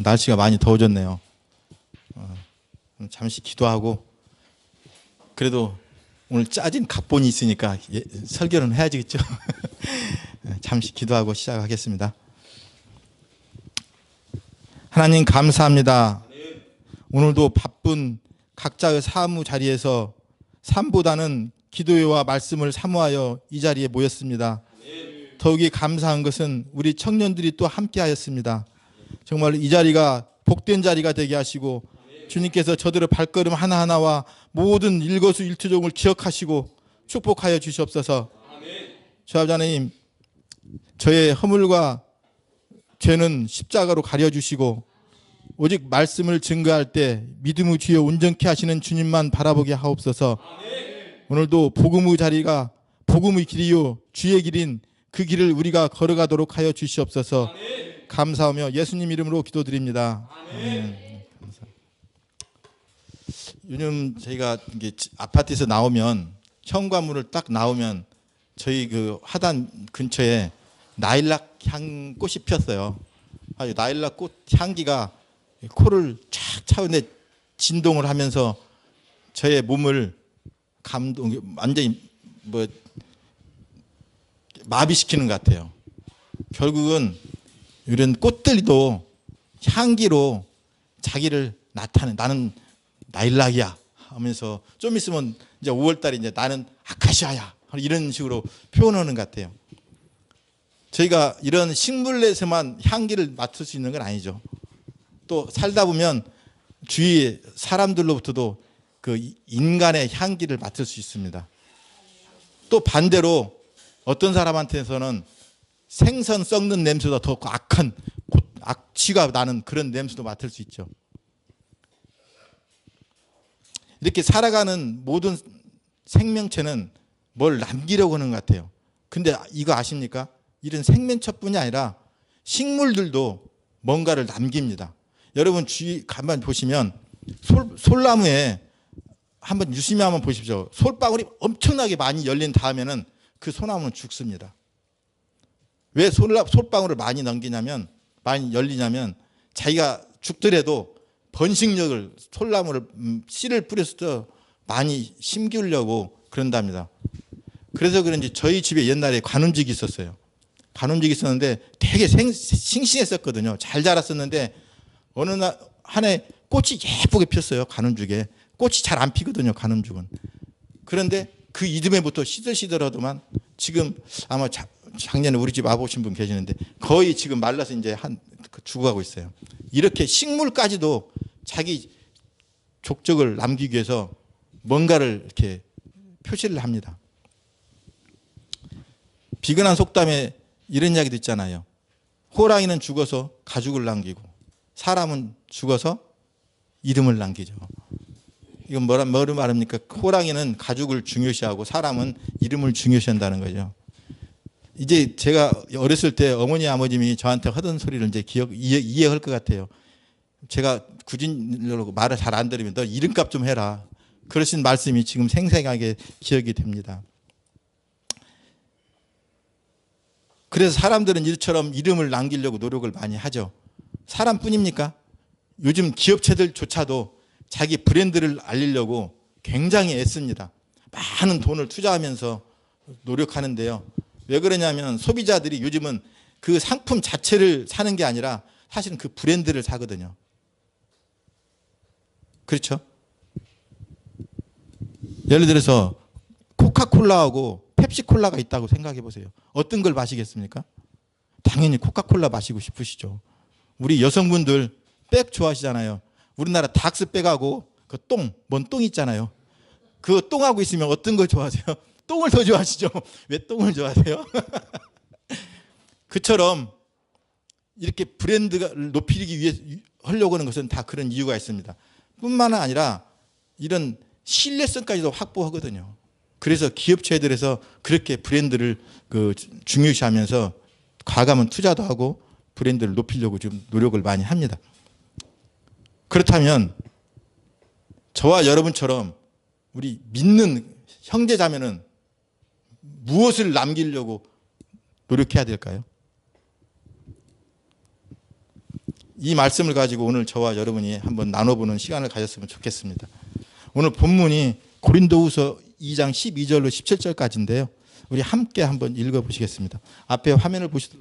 날씨가 많이 더워졌네요. 잠시 기도하고, 그래도 오늘 짜진 각본이 있으니까 설교는 해야지겠죠. 잠시 기도하고 시작하겠습니다. 하나님 감사합니다. 오늘도 바쁜 각자의 사무 자리에서 삶보다는 기도와 말씀을 사모하여 이 자리에 모였습니다. 더욱이 감사한 것은 우리 청년들이 또 함께 하였습니다. 정말 이 자리가 복된 자리가 되게 하시고, 주님께서 저들의 발걸음 하나하나와 모든 일거수일투족을 기억하시고 축복하여 주시옵소서. 주 하나님, 저의 허물과 죄는 십자가로 가려주시고, 오직 말씀을 증거할 때 믿음의 뒤에 온전케 하시는 주님만 바라보게 하옵소서. 오늘도 복음의 자리가 복음의 길이요 주의 길인 그 길을 우리가 걸어가도록 하여 주시옵소서. 감사하며 예수님 이름으로 기도드립니다. 요즘 저희가 이게 아파트에서 나오면, 현관문을 딱 나오면 저희 그 화단 근처에 나일락 향 꽃이 피었어요. 나일락 꽃 향기가 코를 쫙 차는데 진동을 하면서 저의 몸을 완전히 마비시키는 것 같아요. 결국은 이런 꽃들도 향기로 자기를 나타내. 나는 나일락이야 하면서 좀 있으면 이제 5월달에 이제 나는 아카시아야 이런 식으로 표현하는 것 같아요. 저희가 이런 식물에서만 향기를 맡을 수 있는 건 아니죠. 또 살다 보면 주위 사람들로부터도 그 인간의 향기를 맡을 수 있습니다. 또 반대로 어떤 사람한테서는 생선 썩는 냄새보다 더 악한 악취가 나는 그런 냄새도 맡을 수 있죠. 이렇게 살아가는 모든 생명체는 뭘 남기려고 하는 것 같아요. 근데 이거 아십니까? 이런 생명체뿐이 아니라 식물들도 뭔가를 남깁니다. 여러분 주위 가만 보시면 솔나무에 한번 유심히 한번 보십시오. 솔방울이 엄청나게 많이 열린 다음에는 그 소나무는 죽습니다. 왜 솔방울을 많이 열리냐면 자기가 죽더라도 번식력을, 솔나무를 씨를 뿌려서 많이 심기려고 그런답니다. 그래서 그런지 저희 집에 옛날에 관음직이 있었어요. 관음직이 있었는데 되게 싱싱했었거든요. 잘 자랐었는데 어느 날 한 해 꽃이 예쁘게 폈어요. 관음죽에 꽃이 잘 안 피거든요. 관음죽은. 그런데 그 이듬해부터 시들시들하더만 지금 아마 작년에 우리 집 와보신 분 계시는데 거의 지금 말라서 이제 죽어가고 있어요. 이렇게 식물까지도 자기 족적을 남기기 위해서 뭔가를 이렇게 표시를 합니다. 비근한 속담에 이런 이야기도 있잖아요. 호랑이는 죽어서 가죽을 남기고 사람은 죽어서 이름을 남기죠. 이건 뭐를 말합니까? 호랑이는 가죽을 중요시하고 사람은 이름을 중요시한다는 거죠. 이제 제가 어렸을 때 어머니 아버님이 저한테 하던 소리를 이제 이해할 것 같아요. 제가 구진으로 말을 잘 안 들으면 너 이름값 좀 해라. 그러신 말씀이 지금 생생하게 기억이 됩니다. 그래서 사람들은 이처럼 이름을 남기려고 노력을 많이 하죠. 사람뿐입니까? 요즘 기업체들조차도 자기 브랜드를 알리려고 굉장히 애씁니다. 많은 돈을 투자하면서 노력하는데요. 왜 그러냐면 소비자들이 요즘은 그 상품 자체를 사는 게 아니라 사실은 그 브랜드를 사거든요. 그렇죠? 예를 들어서 코카콜라하고 펩시콜라가 있다고 생각해 보세요. 어떤 걸 마시겠습니까? 당연히 코카콜라 마시고 싶으시죠. 우리 여성분들 백 좋아하시잖아요. 우리나라 닥스백하고 그 뭔 똥 있잖아요. 그 똥하고 있으면 어떤 걸 좋아하세요? 똥을 더 좋아하시죠? 왜 똥을 좋아하세요? 그처럼 이렇게 브랜드를 높이기 위해 하려고 하는 것은 다 그런 이유가 있습니다. 뿐만 아니라 이런 신뢰성까지도 확보하거든요. 그래서 기업체들에서 그렇게 브랜드를 중요시하면서 과감한 투자도 하고 브랜드를 높이려고 좀 노력을 많이 합니다. 그렇다면 저와 여러분처럼 우리 믿는 형제자매는 무엇을 남기려고 노력해야 될까요? 이 말씀을 가지고 오늘 저와 여러분이 한번 나눠보는 시간을 가졌으면 좋겠습니다. 오늘 본문이 고린도후서 2장 12절로 17절까지인데요. 우리 함께 한번 읽어보시겠습니다. 앞에 화면을 보셔도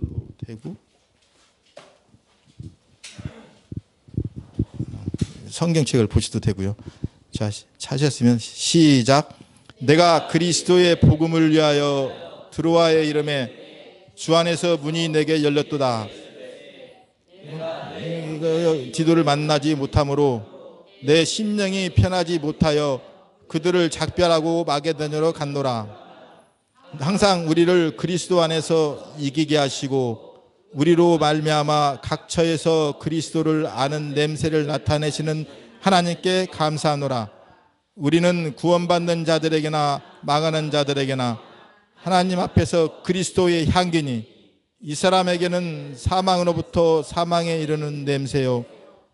되고 성경책을 보셔도 되고요. 자, 찾으셨으면 시작. 내가 그리스도의 복음을 위하여 드로아의 이름에 주 안에서 문이 내게 열렸도다. 디도를 만나지 못함으로 내 심령이 편하지 못하여 그들을 작별하고 마게도냐로 갔노라. 항상 우리를 그리스도 안에서 이기게 하시고 우리로 말미암아 각처에서 그리스도를 아는 냄새를 나타내시는 하나님께 감사하노라. 우리는 구원받는 자들에게나 망하는 자들에게나 하나님 앞에서 그리스도의 향기니 이 사람에게는 사망으로부터 사망에 이르는 냄새요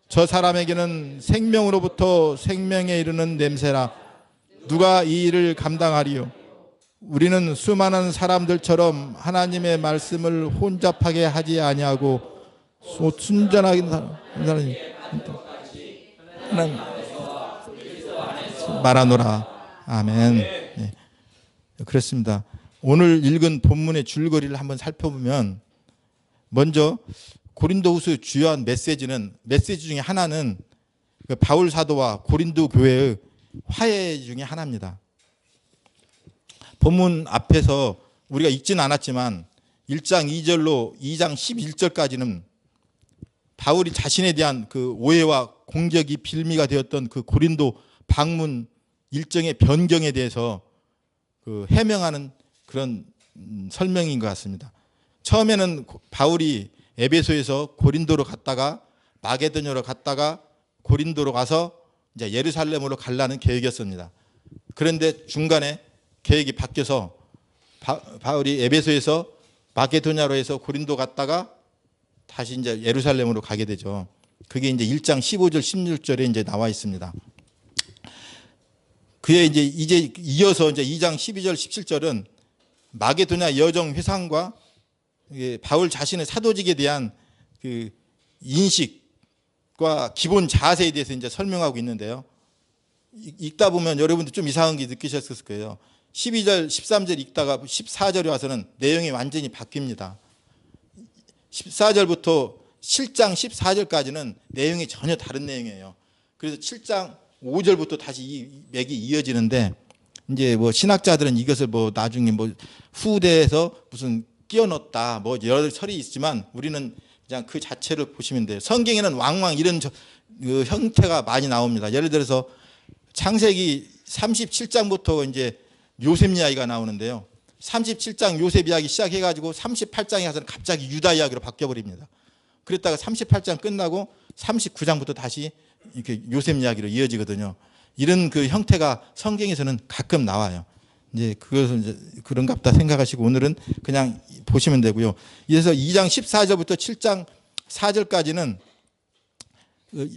저 사람에게는 생명으로부터 생명에 이르는 냄새라. 누가 이 일을 감당하리요? 우리는 수많은 사람들처럼 하나님의 말씀을 혼잡하게 하지 아니하고 순전하게 말하노라. 아멘. 네. 그렇습니다. 오늘 읽은 본문의 줄거리를 한번 살펴보면 먼저 고린도후서 주요한 메시지 중에 하나는 바울 사도와 고린도 교회의 화해 중에 하나입니다. 본문 앞에서 우리가 읽지는 않았지만 1장 2절로 2장 11절까지는 바울이 자신에 대한 그 오해와 공격이 빌미가 되었던 그 고린도 방문 일정의 변경에 대해서 그 해명하는 그런 설명인 것 같습니다. 처음에는 바울이 에베소에서 고린도로 갔다가 마게도냐로 갔다가 고린도로 가서 이제 예루살렘으로 가려는 계획이었습니다. 그런데 중간에 계획이 바뀌어서 바울이 에베소에서 마게도냐로 해서 고린도 갔다가 다시 이제 예루살렘으로 가게 되죠. 그게 이제 1장 15절 16절에 이제 나와 있습니다. 그에 이제 이어서 이제 2장 12절 17절은 마게도냐 여정 회상과 바울 자신의 사도직에 대한 그 인식과 기본 자세에 대해서 이제 설명하고 있는데요. 읽다 보면 여러분들 좀 이상한 게 느끼셨을 거예요. 12절, 13절 읽다가 14절에 와서는 내용이 완전히 바뀝니다. 14절부터 7장 14절까지는 내용이 전혀 다른 내용이에요. 그래서 7장 5절부터 다시 이 맥이 이어지는데 이제 뭐 신학자들은 이것을 뭐 나중에 뭐 후대에서 무슨 끼워 넣었다 뭐 여러 설이 있지만 우리는 그냥 그 자체를 보시면 돼요. 성경에는 왕왕 이런 그 형태가 많이 나옵니다. 예를 들어서 창세기 37장부터 이제 요셉 이야기가 나오는데요. 37장 요셉 이야기 시작해가지고 38장에 가서는 갑자기 유다 이야기로 바뀌어버립니다. 그랬다가 38장 끝나고 39장부터 다시 이렇게 요셉 이야기로 이어지거든요. 이런 그 형태가 성경에서는 가끔 나와요. 이제 그것은 이제 그런갑다 생각하시고 오늘은 그냥 보시면 되고요. 그래서 2장 14절부터 7장 4절까지는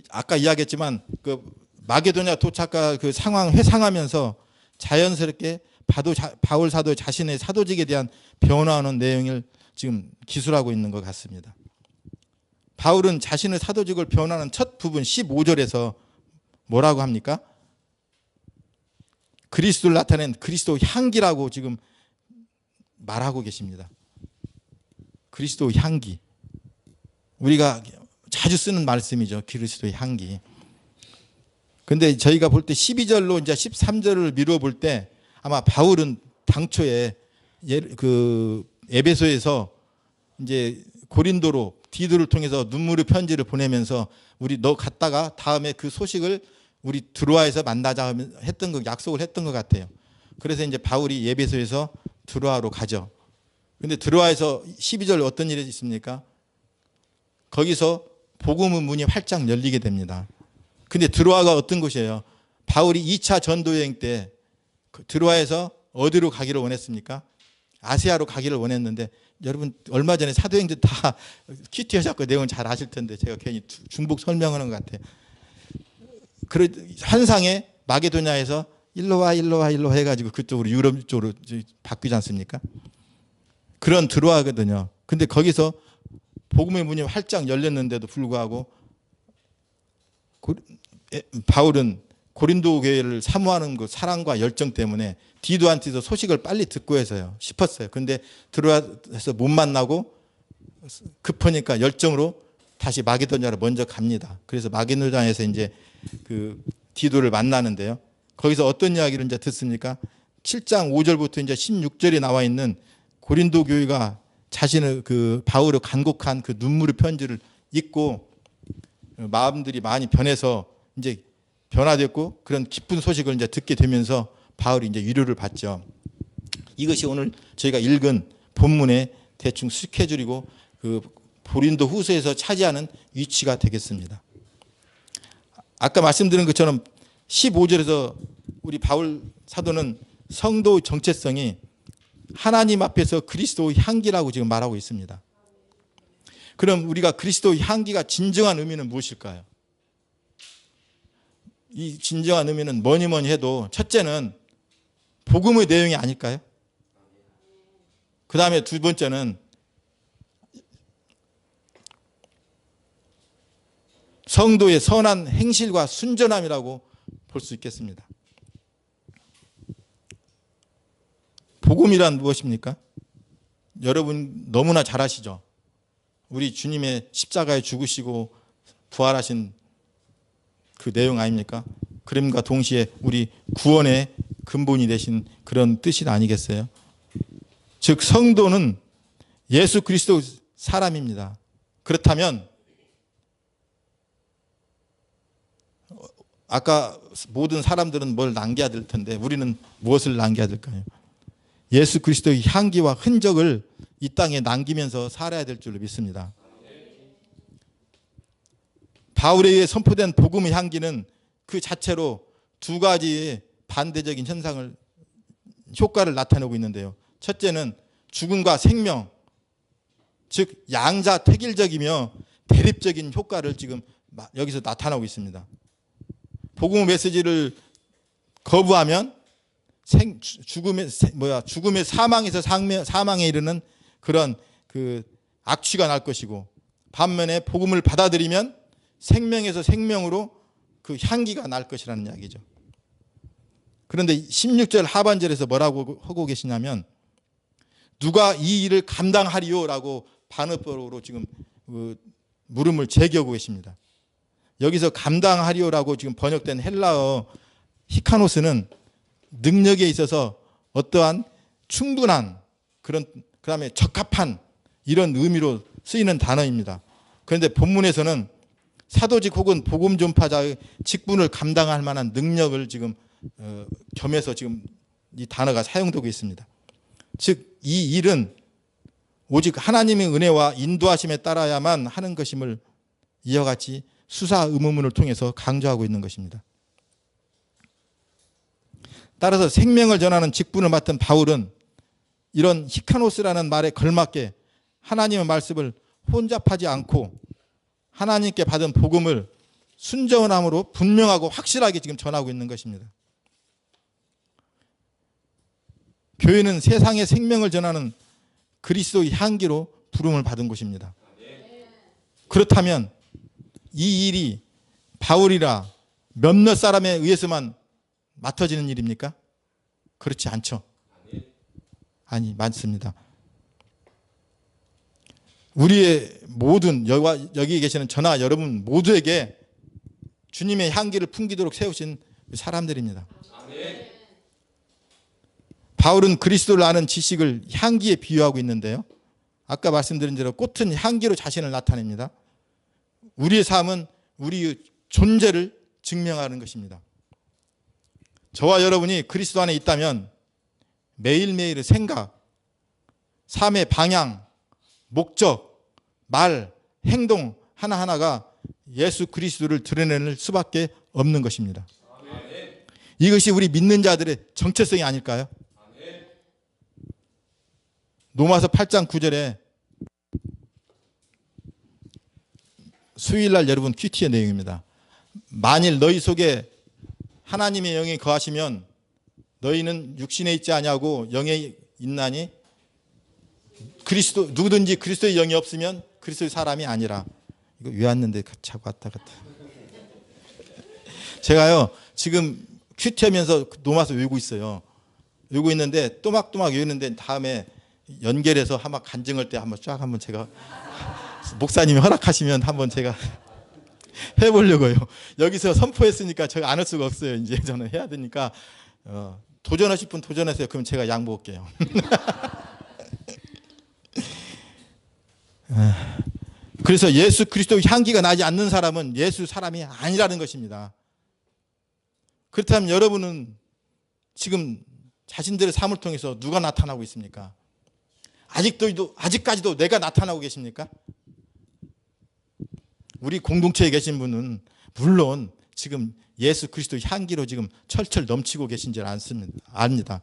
아까 이야기했지만 그 마게도냐 도착과 그 상황 회상하면서 자연스럽게 바울 사도 자신의 사도직에 대한 변화하는 내용을 지금 기술하고 있는 것 같습니다. 바울은 자신의 사도직을 변화하는 첫 부분 15절에서 뭐라고 합니까? 그리스도를 나타낸 그리스도 향기라고 지금 말하고 계십니다. 그리스도 향기. 우리가 자주 쓰는 말씀이죠. 그리스도의 향기. 근데 저희가 볼 때 12절로 이제 13절을 미루어 볼 때 아마 바울은 당초에 그 에베소에서 이제 고린도로 디도를 통해서 눈물의 편지를 보내면서 우리 너 갔다가 다음에 그 소식을 우리 드로아에서 만나자 했던 거 약속을 했던 것 같아요. 그래서 이제 바울이 에베소에서 드로아로 가죠. 근데 드로아에서 12절 어떤 일이 있습니까? 거기서 복음의 문이 활짝 열리게 됩니다. 근데 드로아가 어떤 곳이에요? 바울이 2차 전도 여행 때 드로아에서 어디로 가기를 원했습니까? 아시아로 가기를 원했는데 여러분 얼마 전에 사도행전 다 큐티 하셨고 내용은 잘 아실 텐데 제가 괜히 중복 설명하는 것 같아요. 환상에 마게도냐에서 일로 와 해가지고 그쪽으로 유럽 쪽으로 바뀌지 않습니까? 그런 드로아거든요. 근데 거기서 복음의 문이 활짝 열렸는데도 불구하고 바울은 고린도 교회를 사모하는 그 사랑과 열정 때문에 디도한테서 소식을 빨리 듣고 해서요 싶었어요. 그런데 들어와서 못 만나고 급하니까 열정으로 다시 마게도냐로 먼저 갑니다. 그래서 마게도냐에서 이제 그 디도를 만나는데요. 거기서 어떤 이야기를 이제 듣습니까? 7장 5절부터 이제 16절에 나와 있는 고린도 교회가 자신의 그 바울의 간곡한 그 눈물의 편지를 읽고 마음들이 많이 변해서 이제 변화됐고 그런 기쁜 소식을 이제 듣게 되면서 바울이 이제 위로를 받죠. 이것이 오늘 저희가 읽은 본문의 대충 스케줄이고 그 고린도 후서에서 차지하는 위치가 되겠습니다. 아까 말씀드린 것처럼 15절에서 우리 바울 사도는 성도의 정체성이 하나님 앞에서 그리스도의 향기라고 지금 말하고 있습니다. 그럼 우리가 그리스도의 향기가 진정한 의미는 무엇일까요? 이 진정한 의미는 뭐니 해도 첫째는 복음의 내용이 아닐까요? 그 다음에 두 번째는 성도의 선한 행실과 순전함이라고 볼 수 있겠습니다. 복음이란 무엇입니까? 여러분 너무나 잘 아시죠? 우리 주님의 십자가에 죽으시고 부활하신 그 내용 아닙니까? 그림과 동시에 우리 구원의 근본이 되신 그런 뜻이 아니겠어요? 즉 성도는 예수 그리스도 사람입니다. 그렇다면 아까 모든 사람들은 뭘 남겨야 될 텐데 우리는 무엇을 남겨야 될까요? 예수 그리스도의 향기와 흔적을 이 땅에 남기면서 살아야 될 줄로 믿습니다. 바울에 의해 선포된 복음의 향기는 그 자체로 두 가지의 반대적인 효과를 나타내고 있는데요. 첫째는 죽음과 생명, 즉 양자택일적이며 대립적인 효과를 지금 여기서 나타나고 있습니다. 복음의 메시지를 거부하면 죽음의 사망에서 사망에 이르는 그런 그 악취가 날 것이고, 반면에 복음을 받아들이면 생명에서 생명으로 그 향기가 날 것이라는 이야기죠. 그런데 16절 하반절에서 뭐라고 하고 계시냐면, 누가 이 일을 감당하리요라고 반어법으로 지금 물음을 제기하고 계십니다. 여기서 감당하리요라고 지금 번역된 헬라어 히카노스는 능력에 있어서 어떠한 충분한 그다음에 적합한 이런 의미로 쓰이는 단어입니다. 그런데 본문에서는 사도직 혹은 복음 전파자의 직분을 감당할 만한 능력을 지금 겸해서 지금 이 단어가 사용되고 있습니다. 즉 이 일은 오직 하나님의 은혜와 인도하심에 따라야만 하는 것임을 이와 같이 수사 의문문을 통해서 강조하고 있는 것입니다. 따라서 생명을 전하는 직분을 맡은 바울은 이런 히카노스라는 말에 걸맞게 하나님의 말씀을 혼잡하지 않고 하나님께 받은 복음을 순전함으로 분명하고 확실하게 지금 전하고 있는 것입니다. 교회는 세상의 생명을 전하는 그리스도의 향기로 부름을 받은 곳입니다. 그렇다면 이 일이 바울이라 몇몇 사람에 의해서만 맡아지는 일입니까? 그렇지 않죠. 아니, 많습니다. 우리의 모든 여기 계시는 저나 여러분 모두에게 주님의 향기를 풍기도록 세우신 사람들입니다. 바울은 그리스도를 아는 지식을 향기에 비유하고 있는데요. 아까 말씀드린 대로 꽃은 향기로 자신을 나타냅니다. 우리의 삶은 우리의 존재를 증명하는 것입니다. 저와 여러분이 그리스도 안에 있다면 매일매일의 생각, 삶의 방향, 목적, 말, 행동 하나하나가 예수 그리스도를 드러낼 수밖에 없는 것입니다. 이것이 우리 믿는 자들의 정체성이 아닐까요? 로마서 8장 9절에 수요일날 여러분 큐티의 내용입니다. 만일 너희 속에 하나님의 영이 거하시면 너희는 육신에 있지 아니하고 영에 있나니 누구든지 그리스도의 영이 없으면 그리스도의 사람이 아니라. 이거 왜 왔는데 자꾸 왔다 갔다. 제가요 지금 큐티하면서 노마서 외우고 있어요. 외우고 있는데 또박또박 외우는데 다음에 연결해서 아마 간증할 때 한번 쫙 한번 제가 목사님이 허락하시면 한번 제가 해보려고요. 여기서 선포했으니까 제가 안 할 수가 없어요. 이제 저는 해야 되니까 도전하실 분 도전하세요. 그럼 제가 양보할게요. 그래서 예수 그리스도 향기가 나지 않는 사람은 예수 사람이 아니라는 것입니다. 그렇다면 여러분은 지금 자신들의 삶을 통해서 누가 나타나고 있습니까? 아직까지도 내가 나타나고 계십니까? 우리 공동체에 계신 분은 물론 지금 예수 그리스도 향기로 지금 철철 넘치고 계신 줄 압니다.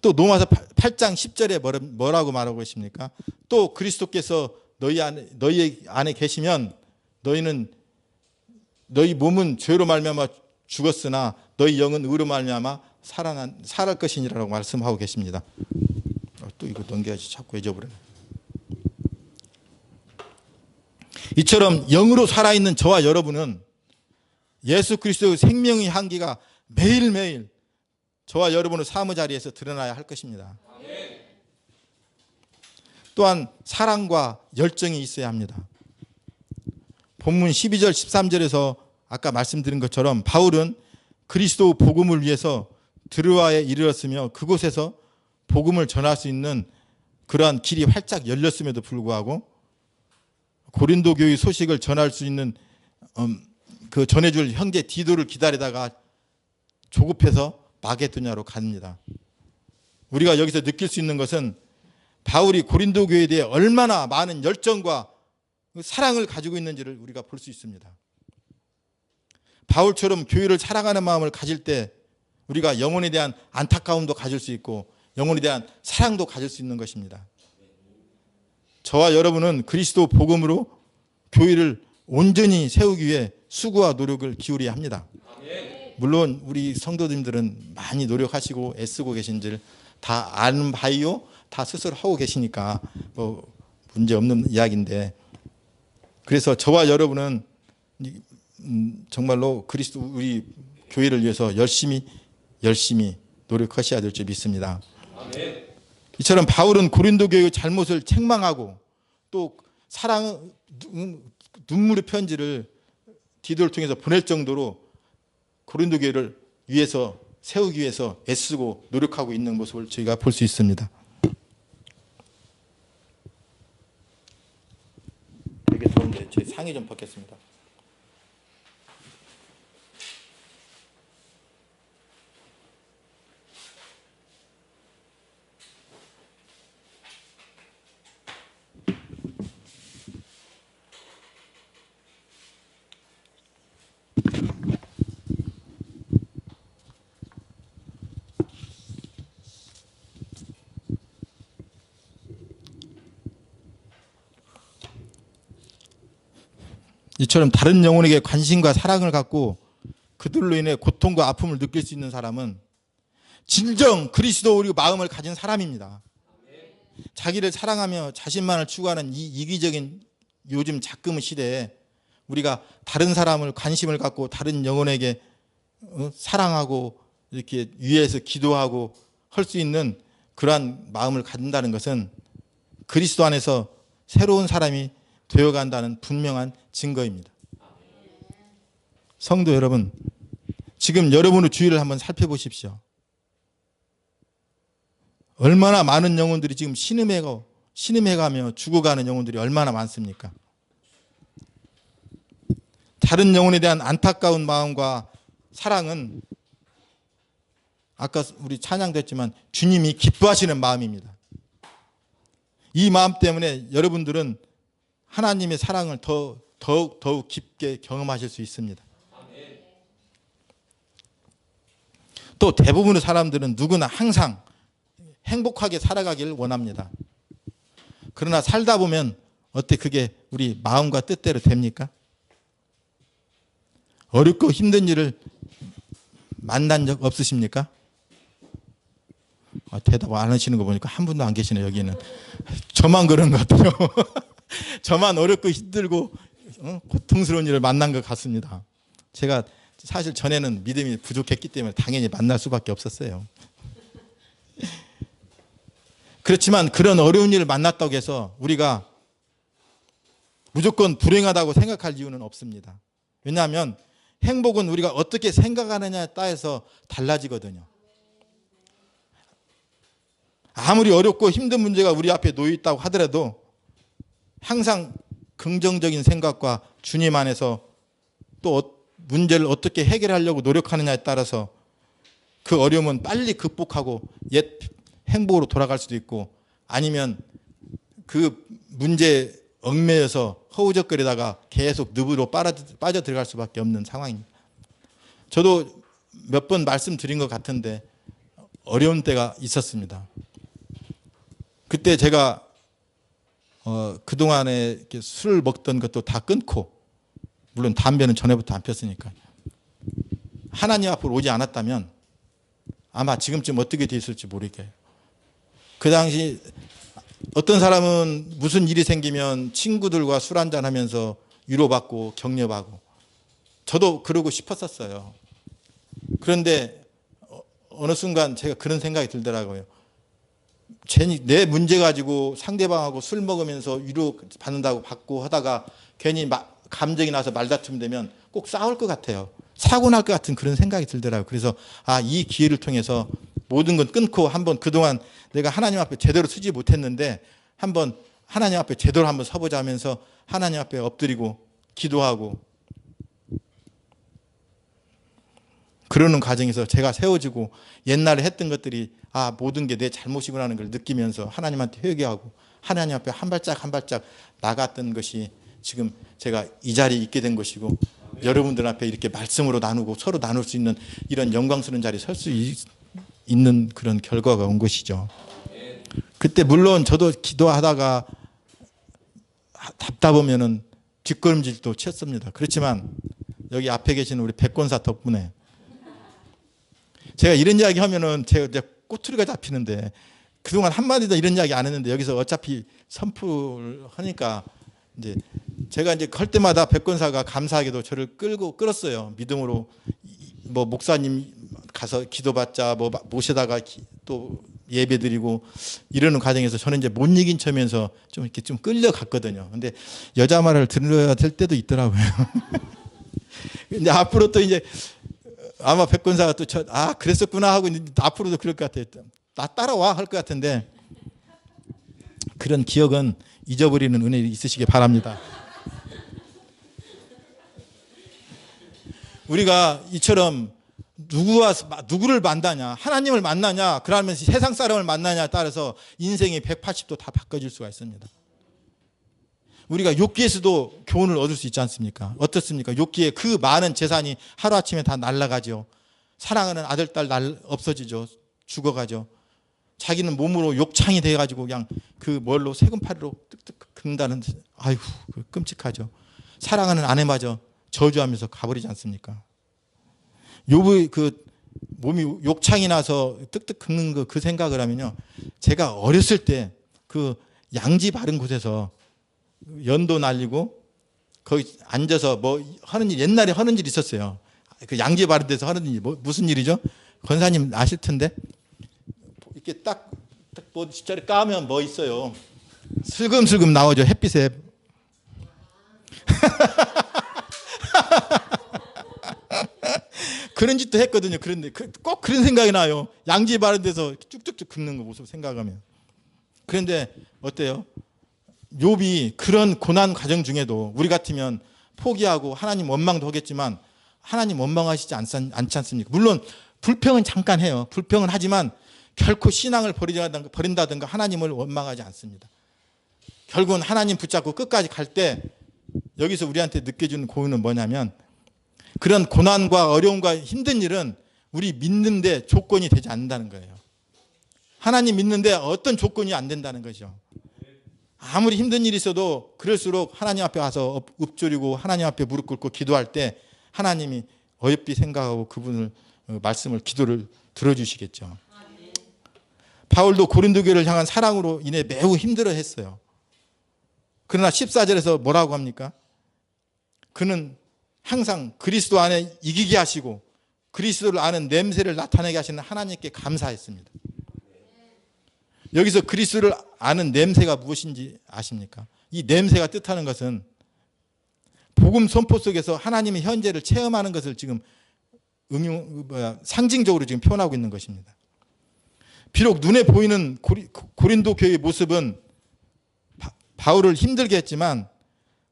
또 로마서 8장 10절에 뭐라고 말하고 계십니까? 또 그리스도께서 너희 안에 계시면 너희 몸은 죄로 말미암아 죽었으나 너희 영은 의로 말미암아 살아날 것이니라고 말씀하고 계십니다. 또 이거 넘겨야지 자꾸 잊어버리네. 이처럼 영으로 살아있는 저와 여러분은 예수 그리스도의 생명의 향기가 매일매일 저와 여러분의 사무 자리에서 드러나야 할 것입니다. 또한 사랑과 열정이 있어야 합니다. 본문 12절 13절에서 아까 말씀드린 것처럼 바울은 그리스도 복음을 위해서 드로아에 이르렀으며 그곳에서 복음을 전할 수 있는 그러한 길이 활짝 열렸음에도 불구하고 고린도 교회 소식을 전할 수 있는 그 전해줄 형제 디도를 기다리다가 조급해서 마게도냐로 갑니다. 우리가 여기서 느낄 수 있는 것은 바울이 고린도 교회에 대해 얼마나 많은 열정과 사랑을 가지고 있는지를 우리가 볼 수 있습니다. 바울처럼 교회를 사랑하는 마음을 가질 때 우리가 영혼에 대한 안타까움도 가질 수 있고 영혼에 대한 사랑도 가질 수 있는 것입니다. 저와 여러분은 그리스도 복음으로 교회를 온전히 세우기 위해 수고와 노력을 기울여야 합니다. 물론 우리 성도님들은 많이 노력하시고 애쓰고 계신 줄 다 아는 바이요, 다 스스로 하고 계시니까 뭐 문제 없는 이야기인데, 그래서 저와 여러분은 정말로 그리스도 우리 교회를 위해서 열심히 노력하셔야 될 줄 믿습니다. 이처럼 바울은 고린도 교회의 잘못을 책망하고 또 사랑 눈물의 편지를 디도를 통해서 보낼 정도로 고린도 교회를 위해서 세우기 위해서 애쓰고 노력하고 있는 모습을 저희가 볼 수 있습니다. 되게 더운데 제 상의 좀 벗겠습니다. 이처럼 다른 영혼에게 관심과 사랑을 갖고 그들로 인해 고통과 아픔을 느낄 수 있는 사람은 진정 그리스도 우리 마음을 가진 사람입니다. 자기를 사랑하며 자신만을 추구하는 이 이기적인 요즘 작금의 시대에 우리가 다른 사람을 관심을 갖고 다른 영혼에게 사랑하고 이렇게 위해서 기도하고 할 수 있는 그러한 마음을 갖는다는 것은 그리스도 안에서 새로운 사람이 되어간다는 분명한 증거입니다. 성도 여러분, 지금 여러분의 주위를 한번 살펴보십시오. 얼마나 많은 영혼들이 지금 신음해가며 죽어가는 영혼들이 얼마나 많습니까? 다른 영혼에 대한 안타까운 마음과 사랑은 아까 우리 찬양도 했지만 주님이 기뻐하시는 마음입니다. 이 마음 때문에 여러분들은 하나님의 사랑을 더욱 깊게 경험하실 수 있습니다. 또 대부분의 사람들은 누구나 항상 행복하게 살아가기를 원합니다. 그러나 살다 보면 어때 그게 우리 마음과 뜻대로 됩니까? 어렵고 힘든 일을 만난 적 없으십니까? 대답 안 하시는 거 보니까 한 분도 안 계시네요. 여기는 저만 그런 것 같아요. 저만 어렵고 힘들고 고통스러운 일을 만난 것 같습니다. 제가 사실 전에는 믿음이 부족했기 때문에 당연히 만날 수밖에 없었어요. 그렇지만 그런 어려운 일을 만났다고 해서 우리가 무조건 불행하다고 생각할 이유는 없습니다. 왜냐하면 행복은 우리가 어떻게 생각하느냐에 따라서 달라지거든요. 아무리 어렵고 힘든 문제가 우리 앞에 놓여 있다고 하더라도 항상 긍정적인 생각과 주님 안에서 또 문제를 어떻게 해결하려고 노력하느냐에 따라서 그 어려움은 빨리 극복하고 옛 행복으로 돌아갈 수도 있고, 아니면 그 문제에 얽매여서 허우적거리다가 계속 늪으로 빠져 들어갈 수밖에 없는 상황입니다. 저도 몇 번 말씀드린 것 같은데 어려운 때가 있었습니다. 그때 제가 그동안에 이렇게 술을 먹던 것도 다 끊고, 물론 담배는 전에부터 안 폈으니까, 하나님 앞으로 오지 않았다면 아마 지금쯤 어떻게 돼 있을지 모르겠어요. 그 당시 어떤 사람은 무슨 일이 생기면 친구들과 술 한잔 하면서 위로받고 격려받고, 저도 그러고 싶었었어요. 그런데 어느 순간 제가 그런 생각이 들더라고요. 괜히 내 문제 가지고 상대방하고 술 먹으면서 위로 받는다고 받고 하다가 괜히 감정이 나서 말다툼이 되면 꼭 싸울 것 같아요. 사고 날 것 같은 그런 생각이 들더라고요. 그래서 이 기회를 통해서 모든 건 끊고 한번 그동안 내가 하나님 앞에 제대로 서지 못했는데 한번 하나님 앞에 제대로 한번 서보자 하면서 하나님 앞에 엎드리고 기도하고, 그러는 과정에서 제가 세워지고 옛날에 했던 것들이 모든 게 내 잘못이구나 하는 걸 느끼면서 하나님한테 회개하고 하나님 앞에 한 발짝 한 발짝 나갔던 것이 지금 제가 이 자리에 있게 된 것이고, 여러분들 앞에 이렇게 말씀으로 나누고 서로 나눌 수 있는 이런 영광스러운 자리에 설 수 있는 그런 결과가 온 것이죠. 그때 물론 저도 기도하다가 답답하면은 뒷걸음질도 쳤습니다. 그렇지만 여기 앞에 계시는 우리 백권사 덕분에 제가 이런 이야기 하면은 제가 꼬투리가 잡히는데, 그동안 한마디도 이런 이야기 안 했는데 여기서 어차피 선포를 하니까 이제 제가 이제 할 때마다 백권사가 감사하게도 저를 끌었어요. 믿음으로 뭐 목사님 가서 기도받자, 뭐 모시다가 또 예배드리고 이러는 과정에서 저는 이제 못 이긴 척하면서 좀 이렇게 좀 끌려갔거든요. 근데 여자 말을 들어야 될 때도 있더라고요. 근데 앞으로 또 이제 아마 백권사가 또 그랬었구나 하고 앞으로도 그럴 것 같아요. 나 따라와 할 것 같은데, 그런 기억은 잊어버리는 은혜 있으시길 바랍니다. 우리가 이처럼 누구를 만나냐, 하나님을 만나냐, 그러면 세상 사람을 만나냐에 따라서 인생이 180도 다 바꿔질 수가 있습니다. 우리가 욥기에서도 교훈을 얻을 수 있지 않습니까? 어떻습니까? 욥기에 그 많은 재산이 하루아침에 다 날아가죠. 사랑하는 아들, 딸 없어지죠. 죽어가죠. 자기는 몸으로 욕창이 돼가지고 그냥 그 뭘로 세금파리로 뜩뜩 긁는다는, 아이고 끔찍하죠. 사랑하는 아내마저 저주하면서 가버리지 않습니까? 욥의 그 몸이 욕창이 나서 뜩뜩 긁는 그 생각을 하면요, 제가 어렸을 때 그 양지 바른 곳에서 연도 날리고 거기 앉아서 뭐 하는 일, 옛날에 하는 일 있었어요. 그 양지 바른 데서 하는 일, 무슨 일이죠? 권사님 아실 텐데, 이렇게 딱 뭐 뒷자리 까면 뭐 있어요. 슬금슬금 나오죠. 햇빛에. 그런 짓도 했거든요. 그런데 꼭 그런 생각이 나요. 양지 바른 데서 쭉쭉쭉 긁는 거 모습 생각하면. 그런데 어때요? 욥이 그런 고난 과정 중에도 우리 같으면 포기하고 하나님 원망도 하겠지만 하나님 원망하시지 않지 않습니까? 물론 불평은 잠깐 해요. 불평은 하지만 결코 신앙을 버린다든가 하나님을 원망하지 않습니다. 결국은 하나님 붙잡고 끝까지 갈 때 여기서 우리한테 느껴지는 고유는 뭐냐면, 그런 고난과 어려움과 힘든 일은 우리 믿는데 조건이 되지 않는다는 거예요. 하나님 믿는데 어떤 조건이 안 된다는 거죠. 아무리 힘든 일이 있어도 그럴수록 하나님 앞에 와서 읊조리고 하나님 앞에 무릎 꿇고 기도할 때 하나님이 어여삐 생각하고 그분을 말씀을, 기도를 들어주시겠죠. 바울도 고린도 교회를 향한 사랑으로 인해 매우 힘들어했어요. 그러나 14절에서 뭐라고 합니까? 그는 항상 그리스도 안에 이기게 하시고 그리스도를 아는 냄새를 나타내게 하시는 하나님께 감사했습니다. 여기서 그리스도를 아는 냄새가 무엇인지 아십니까? 이 냄새가 뜻하는 것은 복음 선포 속에서 하나님의 현재를 체험하는 것을 지금 상징적으로 지금 표현하고 있는 것입니다. 비록 눈에 보이는 고린도 교회의 모습은 바울을 힘들게 했지만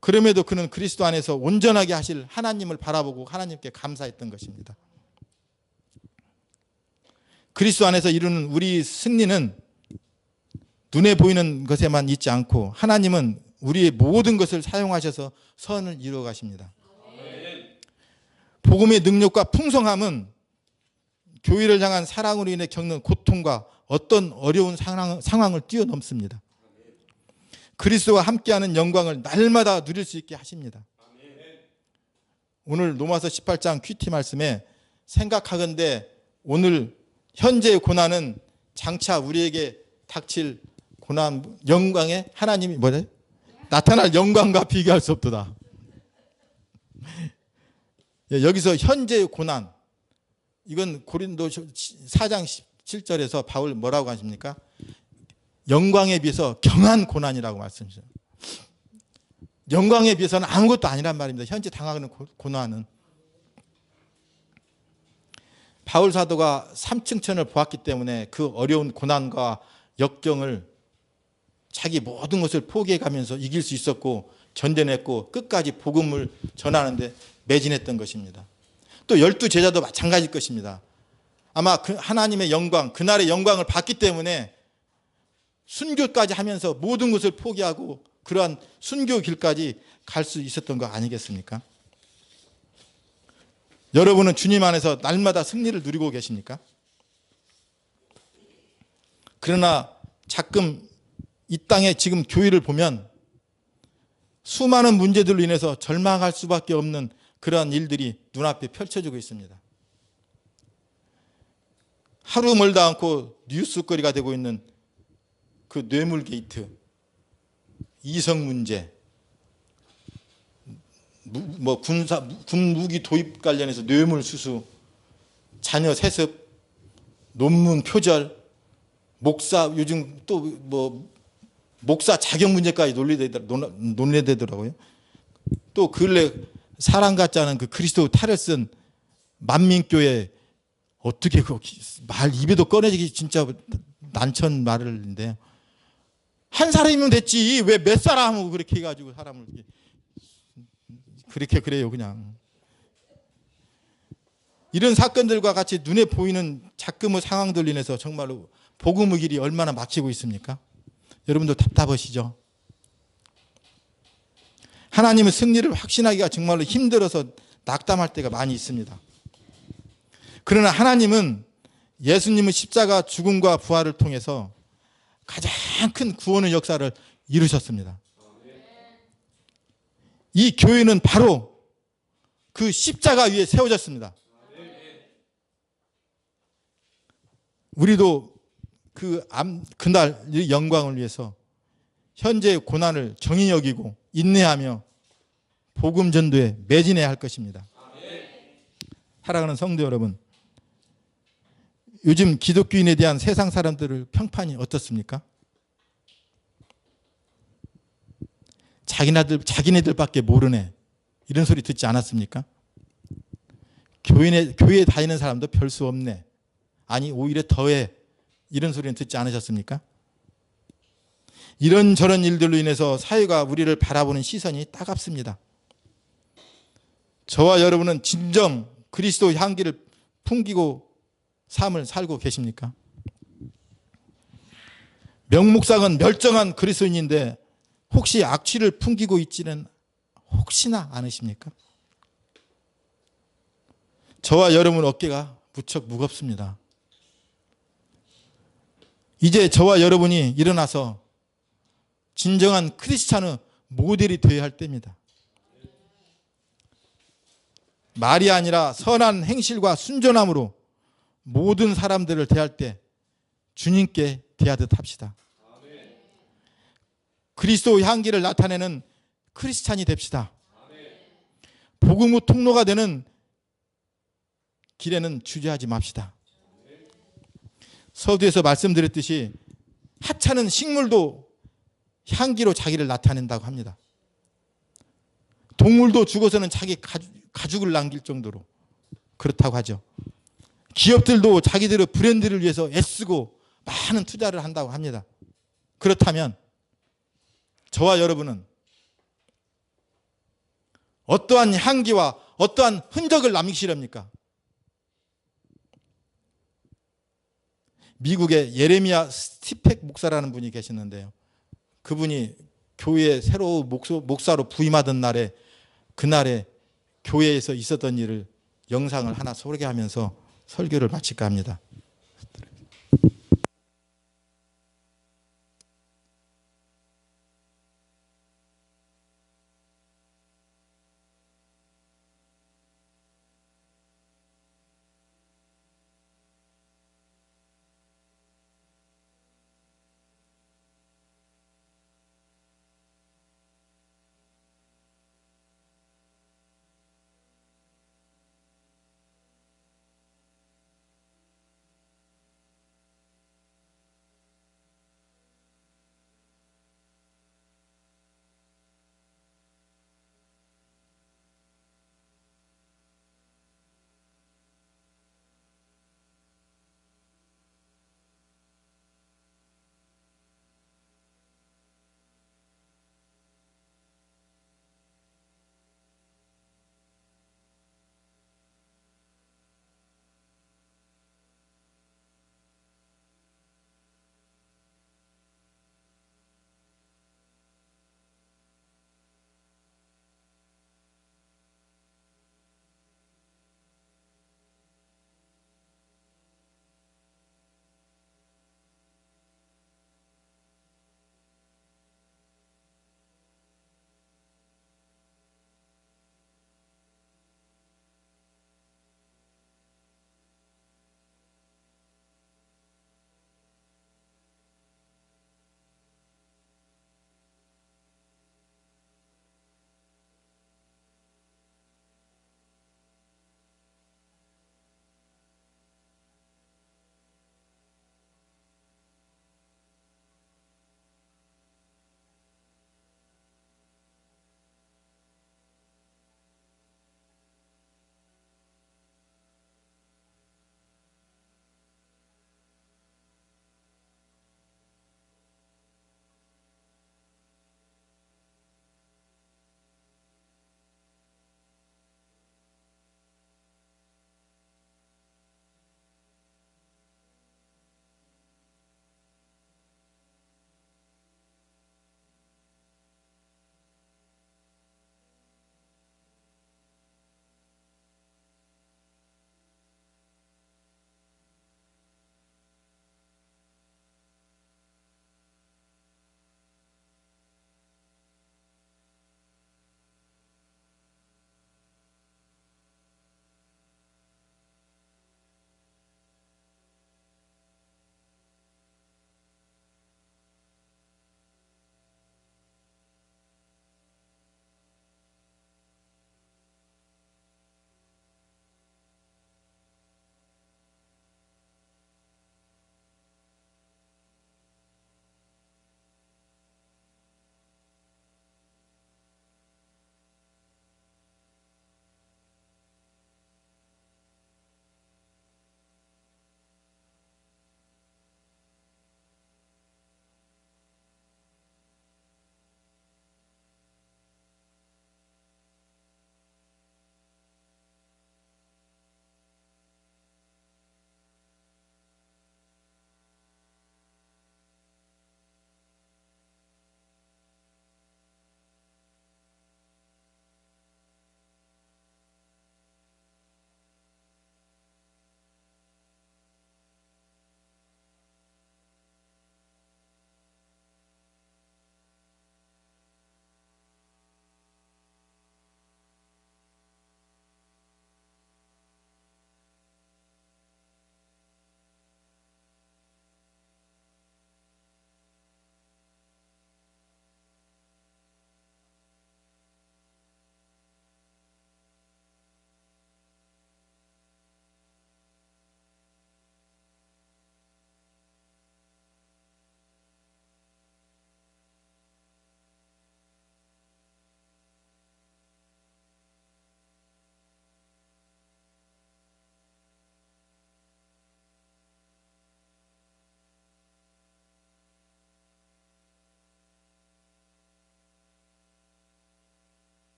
그럼에도 그는 그리스도 안에서 온전하게 하실 하나님을 바라보고 하나님께 감사했던 것입니다. 그리스도 안에서 이루는 우리 승리는 눈에 보이는 것에만 있지 않고 하나님은 우리의 모든 것을 사용하셔서 선을 이루어 가십니다. 복음의 능력과 풍성함은 교회를 향한 사랑으로 인해 겪는 고통과 어떤 어려운 상황을 뛰어넘습니다. 그리스도와 함께하는 영광을 날마다 누릴 수 있게 하십니다. 오늘 로마서 18장 큐티 말씀에 생각하건대 오늘 현재의 고난은 장차 우리에게 닥칠 고난 영광에 하나님이 뭐래? 나타날 영광과 비교할 수 없도다. 여기서 현재의 고난, 이건 고린도 4장 17절에서 바울 뭐라고 하십니까? 영광에 비해서 경한 고난이라고 말씀하시죠. 영광에 비해서는 아무것도 아니란 말입니다. 현재 당하는 고난은. 바울 사도가 삼층천을 보았기 때문에 그 어려운 고난과 역경을 자기 모든 것을 포기해가면서 이길 수 있었고 견뎌냈고 끝까지 복음을 전하는데 매진했던 것입니다. 또 12제자도 마찬가지일 것입니다. 아마 그 하나님의 영광, 그날의 영광을 받기 때문에 순교까지 하면서 모든 것을 포기하고 그러한 순교 길까지 갈 수 있었던 거 아니겠습니까? 여러분은 주님 안에서 날마다 승리를 누리고 계십니까? 그러나 가끔 이 땅에 지금 교회를 보면 수많은 문제들로 인해서 절망할 수밖에 없는 그러한 일들이 눈앞에 펼쳐지고 있습니다. 하루 멀다 않고 뉴스거리가 되고 있는 그 뇌물 게이트, 이성 문제, 군 무기 도입 관련해서 뇌물 수수, 자녀 세습, 논문 표절, 목사 요즘 또 목사 자격 문제까지 논의되더라고요. 또 근래 사람 같지 않은 그 그리스도 탈을 쓴 만민교회 어떻게 그 말 입에도 꺼내지기 진짜 난천 말을인데 한 사람이면 됐지 왜 몇 사람하고 그렇게 해가지고 사람을 그렇게 그래요. 그냥 이런 사건들과 같이 눈에 보이는 자금의 상황들로 인해서 정말로 복음의 길이 얼마나 막히고 있습니까? 여러분도 답답하시죠? 하나님의 승리를 확신하기가 정말로 힘들어서 낙담할 때가 많이 있습니다. 그러나 하나님은 예수님의 십자가 죽음과 부활을 통해서 가장 큰 구원의 역사를 이루셨습니다. 이 교회는 바로 그 십자가 위에 세워졌습니다. 우리도 그날 영광을 위해서 현재의 고난을 정의 여기고 인내하며 복음 전도에 매진해야 할 것입니다. 사랑하는 성도 여러분, 요즘 기독교인에 대한 세상 사람들의 평판이 어떻습니까? 자기네들밖에 모르네 이런 소리 듣지 않았습니까? 교회에 다니는 사람도 별 수 없네, 아니 오히려 더해 이런 소리는 듣지 않으셨습니까? 이런저런 일들로 인해서 사회가 우리를 바라보는 시선이 따갑습니다. 저와 여러분은 진정 그리스도 향기를 풍기고 삶을 살고 계십니까? 명목상은 멸정한 그리스도인인데 혹시 악취를 풍기고 있지는 혹시나 않으십니까? 저와 여러분 어깨가 무척 무겁습니다. 이제 저와 여러분이 일어나서 진정한 크리스찬의 모델이 되어야 할 때입니다. 말이 아니라 선한 행실과 순전함으로 모든 사람들을 대할 때 주님께 대하듯 합시다. 그리스도 향기를 나타내는 크리스찬이 됩시다. 복음의 통로가 되는 길에는 주저하지 맙시다. 서두에서 말씀드렸듯이 하찮은 식물도 향기로 자기를 나타낸다고 합니다. 동물도 죽어서는 자기 가죽을 남길 정도로 그렇다고 하죠. 기업들도 자기들의 브랜드를 위해서 애쓰고 많은 투자를 한다고 합니다. 그렇다면 저와 여러분은 어떠한 향기와 어떠한 흔적을 남기시렵니까? 미국의 예레미야 스티펙 목사라는 분이 계시는데요. 그분이 교회에 새로 목사로 부임하던 날에 그날에 교회에서 있었던 일을 영상을 하나 소개하면서 설교를 마칠까 합니다.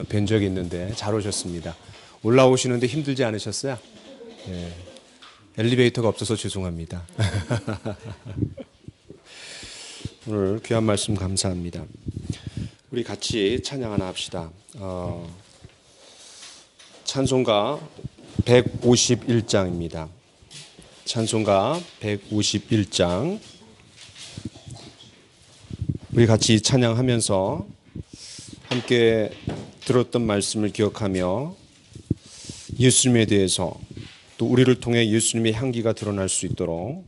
뵌 적이 있는데 잘 오셨습니다. 올라오시는데 힘들지 않으셨어요? 예. 엘리베이터가 없어서 죄송합니다. 오늘 귀한 말씀 감사합니다. 우리 같이 찬양 하나 합시다. 찬송가 151장입니다. 찬송가 151장. 우리 같이 찬양하면서 함께 들었던 말씀을 기억하며 예수님에 대해서 또 우리를 통해 예수님의 향기가 드러날 수 있도록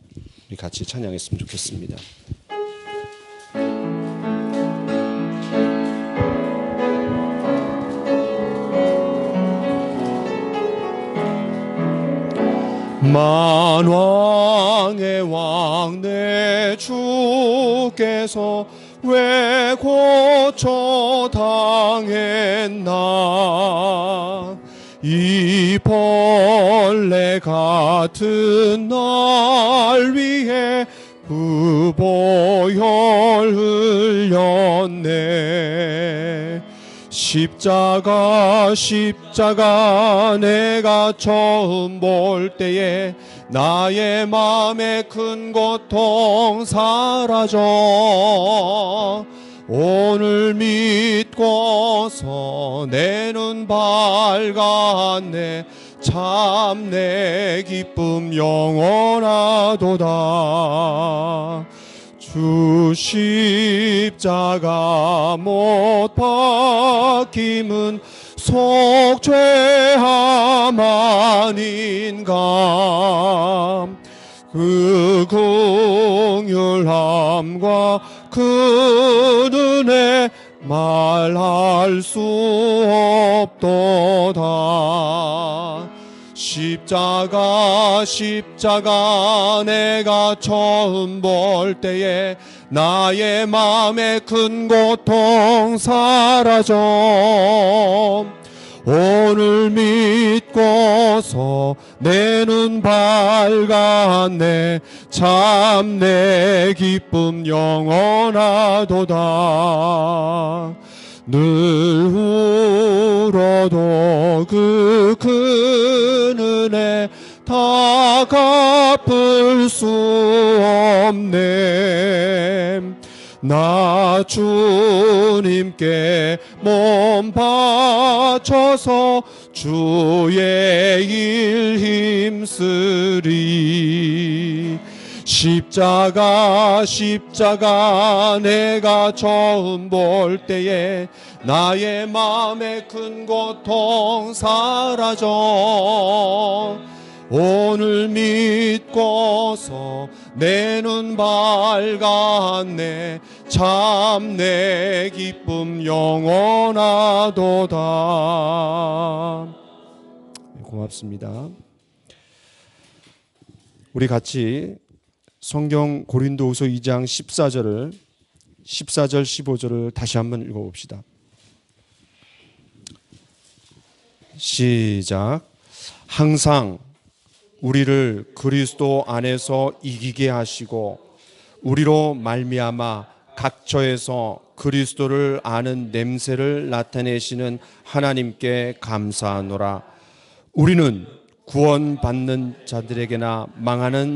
우리 같이 찬양했으면 좋겠습니다. 만왕의 왕 내 주께서 왜 고쳐 당했나 이 벌레 같은 날 위해 부보혈 흘렸네 십자가 내가 처음 볼 때에 나의 마음의 큰 고통 사라져 오늘 믿고서 내 눈 밝았네 참 내 기쁨 영원하도다 주 십자가 못 박힘은 속죄함 아닌가 그 긍휼함과 그 은혜 말할 수 없도다 십자가 내가 처음 볼 때에 나의 마음의 큰 고통 사라져 오늘 믿고서 내 눈 밝았네 참 내 기쁨 영원하도다 늘 울어도 그 큰 은혜 다 갚을 수 없네 나 주님께 몸 바쳐서 주의 일 힘쓰리 십자가 내가 처음 볼 때에 나의 마음의 큰 고통 사라져 오늘 믿고서 내 눈 밝았네 참 내 기쁨 영원하도다 고맙습니다. 우리 같이 성경 고린도후서 2장 14절 15절을 다시 한번 읽어봅시다. 시작. 항상 우리를 그리스도 안에서 이기게 하시고 우리로 말미암아 각처에서 그리스도를 아는 냄새를 나타내시는 하나님께 감사하노라. 우리는 구원받는 자들에게나 망하는